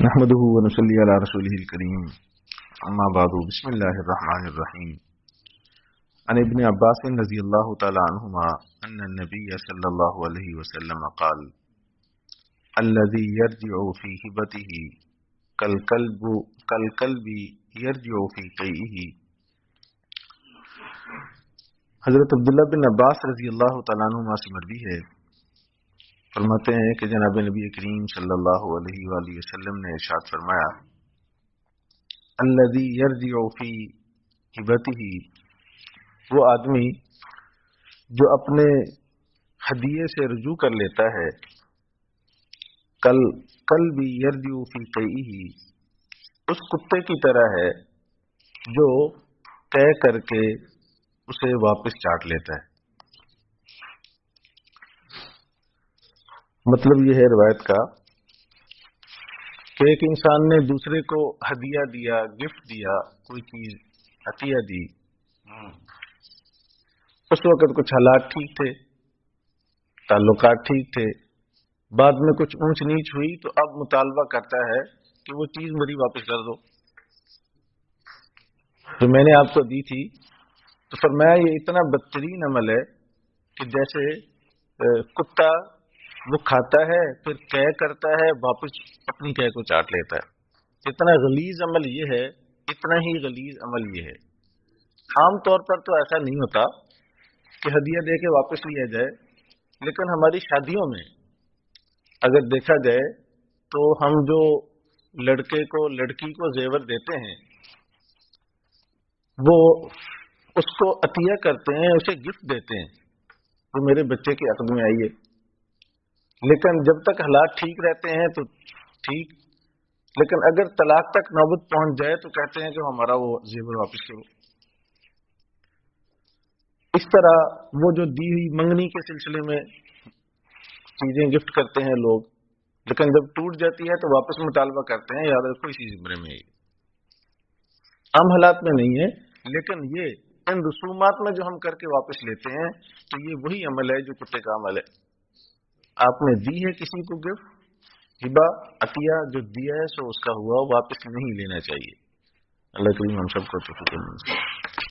نحمده ونصلي على رسوله الكريم اما بعد بسم الله الرحمن الرحيم عن ابن عباس رضي الله تعالى عنهما ان النبي صلى الله عليه وسلم قال الذي يرجع في هبته كالكلب يرجع في قيئه۔ حضرت عبداللہ بن عباس رضی اللہ تعالیٰ عنہما سے مروی ہے، فرماتے ہیں کہ جناب نبی کریم صلی اللہ علیہ وآلہ وسلم نے ارشاد فرمایا، الذی یرجع فی ہبتہ، وہ آدمی جو اپنے ہدیے سے رجوع کر لیتا ہے، کلب یرجع فی قیئہ، اس کتے کی طرح ہے جو قے کر کے اسے واپس چاٹ لیتا ہے۔ مطلب یہ ہے روایت کا کہ ایک انسان نے دوسرے کو ہدیہ دیا، گفٹ دیا، کوئی چیز عطیہ دی، اس وقت کچھ حالات ٹھیک تھے، تعلقات ٹھیک تھے، بعد میں کچھ اونچ نیچ ہوئی تو اب مطالبہ کرتا ہے کہ وہ چیز میری واپس کر دو جو میں نے آپ کو دی تھی۔ تو فرمایا یہ اتنا بدترین عمل ہے کہ جیسے کتا وہ کھاتا ہے پھر قے کرتا ہے، واپس اپنی قے کو چاٹ لیتا ہے۔ اتنا غلیظ عمل یہ ہے، اتنا ہی غلیظ عمل یہ ہے۔ عام طور پر تو ایسا نہیں ہوتا کہ ہدیہ دے کے واپس لیا جائے، لیکن ہماری شادیوں میں اگر دیکھا جائے تو ہم جو لڑکے کو لڑکی کو زیور دیتے ہیں وہ اس کو عطیہ کرتے ہیں، اسے گفٹ دیتے ہیں، وہ میرے بچے کے عقد میں آئی ہے، لیکن جب تک حالات ٹھیک رہتے ہیں تو ٹھیک، لیکن اگر طلاق تک نوبت پہنچ جائے تو کہتے ہیں کہ ہمارا وہ زیور واپس کرو۔ اس طرح وہ جو دی ہوئی منگنی کے سلسلے میں چیزیں گفٹ کرتے ہیں لوگ، لیکن جب ٹوٹ جاتی ہے تو واپس مطالبہ کرتے ہیں، یاد رکھو اسی زمرے میں عام حالات میں نہیں ہے، لیکن یہ ان رسومات میں جو ہم کر کے واپس لیتے ہیں تو یہ وہی عمل ہے جو کتے کا عمل ہے۔ آپ نے دی ہے کسی کو گفٹ، ہبہ، عطیہ جو دیا ہے سو اس کا ہوا، واپس نہیں لینا چاہیے۔ اللہ کریم ہم سب کو توفیق عطا فرمائے۔